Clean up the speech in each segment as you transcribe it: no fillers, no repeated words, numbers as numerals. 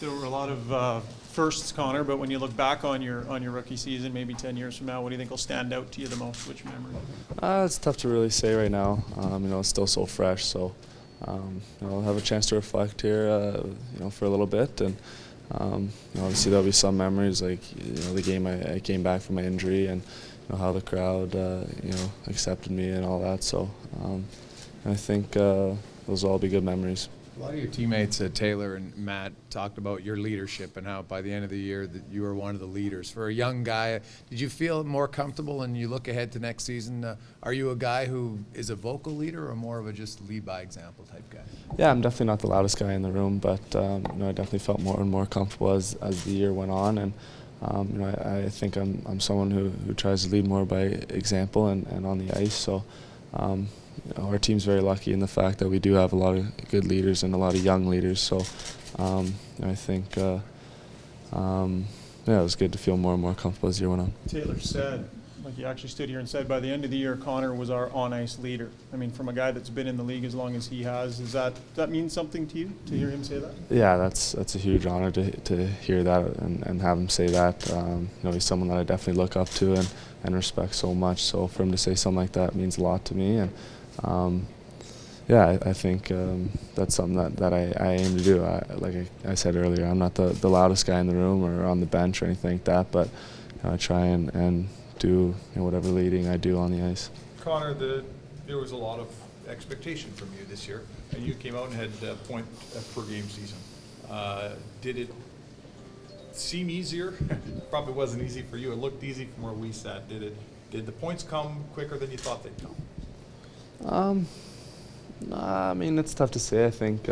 There were a lot of firsts, Connor, but when you look back on your rookie season, maybe 10 years from now, what do you think will stand out to you the most? Which memory? It's tough to really say right now. It's still so fresh, so I'll have a chance to reflect here, for a little bit, and obviously there'll be some memories like the game I came back from my injury, and how the crowd accepted me and all that. So I think those will all be good memories. A lot of your teammates, Taylor and Matt, talked about your leadership and how by the end of the year that you were one of the leaders. For a young guy, did you feel more comfortable and you look ahead to next season? Are you a guy who is a vocal leader or more of a just lead by example type guy? Yeah, I'm definitely not the loudest guy in the room, but I definitely felt more and more comfortable as the year went on, and I think I'm someone who tries to lead more by example and on the ice. So. Our team's very lucky in the fact that we do have a lot of good leaders and a lot of young leaders. So I think it was good to feel more and more comfortable as the year went on. Taylor said, like he actually stood here and said, by the end of the year, Connor was our on-ice leader. I mean, from a guy that's been in the league as long as he has, does that mean something to you, to hear him say that? Yeah, that's a huge honor to hear that and have him say that. He's someone that I definitely look up to and respect so much. So for him to say something like that means a lot to me. And I think that's something that I aim to do. Like I said earlier, I'm not the loudest guy in the room or on the bench or anything like that, but I try and do whatever leading I do on the ice. Connor, there was a lot of expectation from you this year, and you came out and had a point per game season. Did it seem easier? Probably wasn't easy for you. It looked easy from where we sat. Did the points come quicker than you thought they'd come? I mean, it's tough to say. I think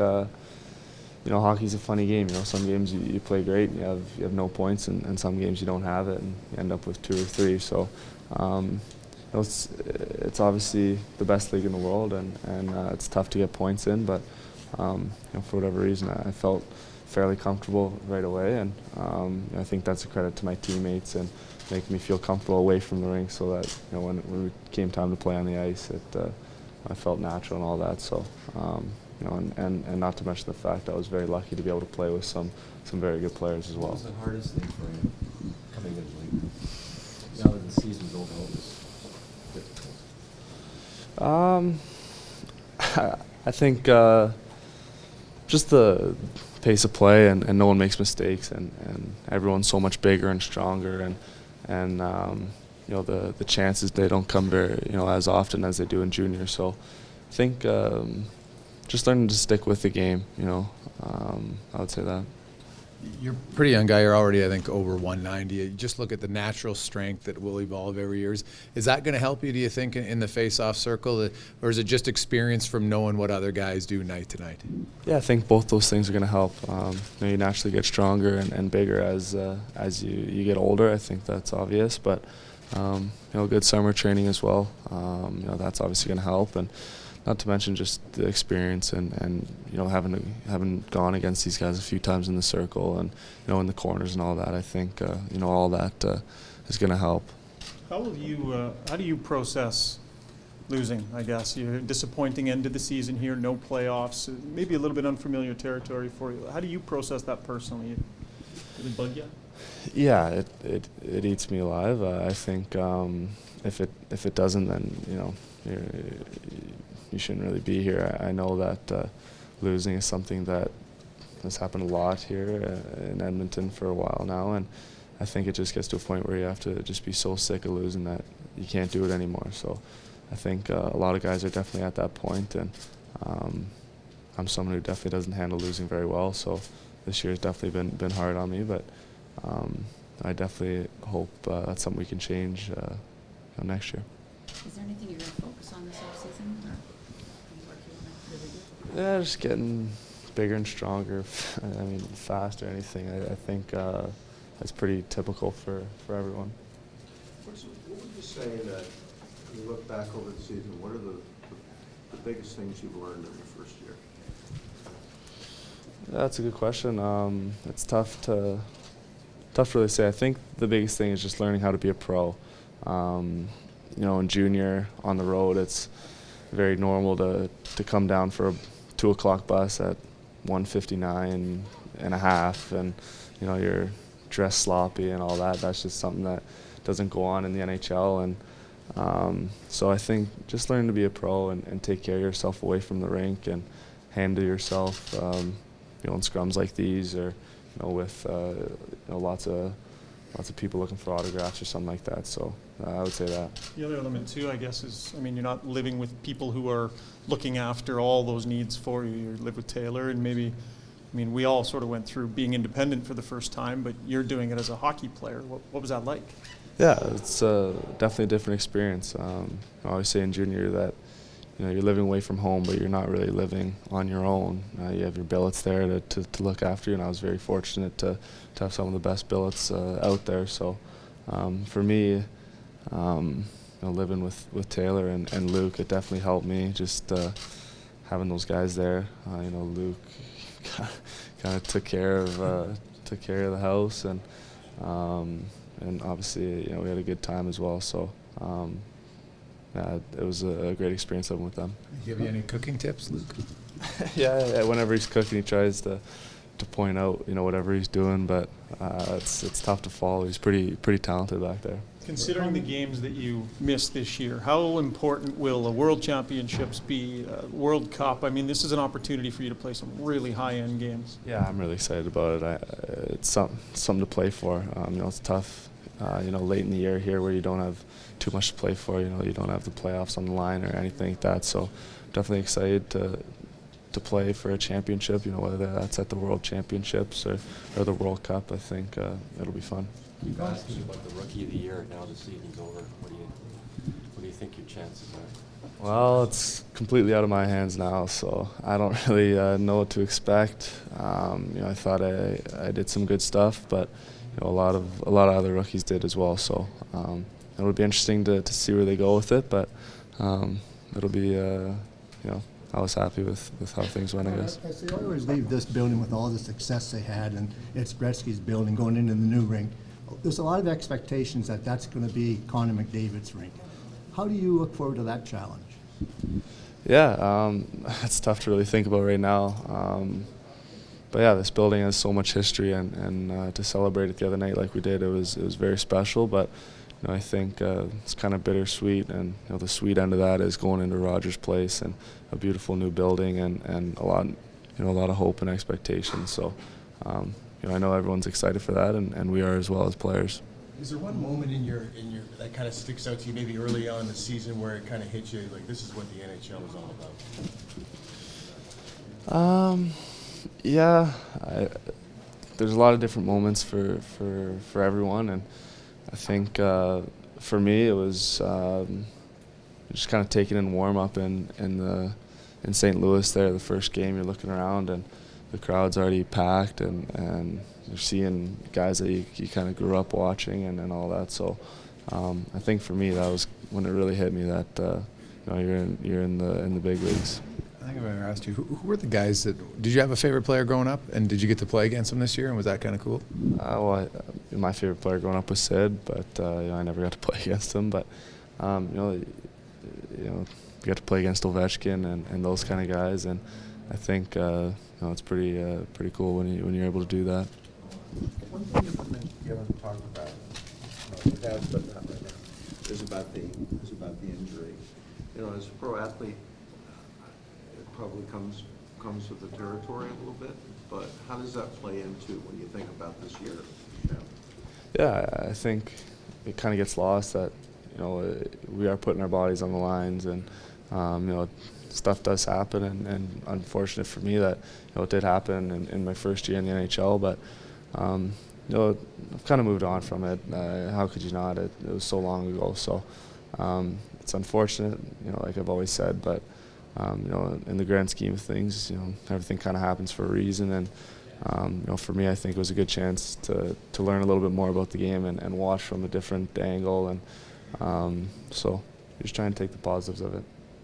hockey's a funny game. Some games you play great and you have no points, and some games you don't have it and you end up with 2 or 3. So it's obviously the best league in the world, and it's tough to get points in. But for whatever reason, I felt fairly comfortable right away, and I think that's a credit to my teammates and making me feel comfortable away from the rink, so that when it came time to play on the ice, I felt natural and all that. So and not to mention the fact I was very lucky to be able to play with some very good players as well. What was the hardest thing for you coming into the league? Now that the season's over, what was difficult? I think just the pace of play, and no one makes mistakes, and everyone's so much bigger and stronger, and the chances, they don't come very as often as they do in junior. So I think just learning to stick with the game, I would say that. You're a pretty young guy. You're already, I think, over 190. You just look at the natural strength that will evolve every year. Is that going to help you, do you think, in the face-off circle? Or is it just experience from knowing what other guys do night to night? Yeah, I think both those things are going to help. You naturally get stronger and bigger as you get older. I think that's obvious. But, good summer training as well. That's obviously going to help. And not to mention just the experience and having gone against these guys a few times in the circle and in the corners and all that. I think all that is going to help. How do you process losing? I guess you're disappointing end of the season here, no playoffs, maybe a little bit unfamiliar territory for you. How do you process that personally? Did it bug you? Yeah, it eats me alive. I think if it doesn't, then you shouldn't really be here. I know that losing is something that has happened a lot here in Edmonton for a while now, and I think it just gets to a point where you have to just be so sick of losing that you can't do it anymore. So I think a lot of guys are definitely at that point, and I'm someone who definitely doesn't handle losing very well. So this year has definitely been hard on me, but I definitely hope that's something we can change next year. Is there anything you're going to focus on this offseason? Yeah, just getting bigger and stronger. I mean, faster, anything. I think that's pretty typical for everyone. What would you say that, when you look back over the season, what are the biggest things you've learned in the first year? That's a good question. It's tough to really say. I think the biggest thing is just learning how to be a pro. In junior on the road, it's very normal to come down for a 2:00 bus at 1:59 and a half, and you're dressed sloppy and all that. That's just something that doesn't go on in the NHL. And so I think just learn to be a pro and take care of yourself away from the rink and handle yourself, in scrums like these, or with lots of people looking for autographs or something like that. So I would say that. The other element too, I guess, is, I mean, you're not living with people who are looking after all those needs for you. You live with Taylor, and maybe, I mean, we all sort of went through being independent for the first time, but you're doing it as a hockey player. What was that like? Yeah, it's definitely a different experience. I always say in junior that you're living away from home, but you're not really living on your own. You have your billets there to look after you, and I was very fortunate to have some of the best billets out there. So for me, living with Taylor and Luke, it definitely helped me. Just having those guys there. Luke kind of took care of the house, and obviously we had a good time as well. So. It was a great experience living with them. Give you any cooking tips, Luke? Yeah, whenever he's cooking, he tries to point out whatever he's doing, but it's tough to follow. He's pretty talented back there. Considering the games that you missed this year, how important will a World Championships be, World Cup? I mean, this is an opportunity for you to play some really high-end games. Yeah, I'm really excited about it. It's something to play for. It's tough, late in the year here where you don't have too much to play for. You don't have the playoffs on the line or anything like that. So definitely excited to play for a championship, whether that's at the World Championships or the World Cup. I think it'll be fun. You've asked you about the Rookie of the Year. Now the season's over. What do you think your chances are? Well, it's completely out of my hands now, so I don't really know what to expect. I thought I did some good stuff, but a lot of other rookies did as well. So it'll be interesting to see where they go with it, but it'll be I was happy with how things went, I guess. As they always leave this building with all the success they had, and it's Gretzky's building going into the new rink. There's a lot of expectations that that's going to be Connor McDavid's rink. How do you look forward to that challenge? Yeah, it's tough to really think about right now. But yeah, this building has so much history, and to celebrate it the other night like we did, it was very special. But I think it's kind of bittersweet, and the sweet end of that is going into Rogers Place and a beautiful new building, and a lot of hope and expectation. So I know everyone's excited for that, and we are as well as players. Is there one moment in your that kind of sticks out to you, maybe early on in the season, where it kind of hit you like this is what the NHL is all about? Yeah, there's a lot of different moments for everyone, and I think for me it was just kind of taking in warm up in St. Louis there. The first game, you're looking around and the crowd's already packed, and you're seeing guys that you kind of grew up watching and all that. So I think for me that was when it really hit me that you're in the big leagues. I think I've ever asked you, who were the guys did you have a favorite player growing up, and did you get to play against them this year, and was that kind of cool? My favorite player growing up was Sid, but I never got to play against him. But you got to play against Ovechkin and those kind of guys, and I think it's pretty cool when you're able to do that. One thing that you haven't talked about, it has, but not right now, is about the injury. As a pro athlete, it probably comes with the territory a little bit, but how does that play into when you think about this year? Yeah, I think it kind of gets lost that we are putting our bodies on the lines, and stuff does happen, and unfortunate for me that it did happen in my first year in the NHL, but I've kind of moved on from it. How could you not? It was so long ago, so it's unfortunate, like I've always said, but in the grand scheme of things, everything kind of happens for a reason, and for me, I think it was a good chance to learn a little bit more about the game and watch from a different angle, and so just try and take the positives of it.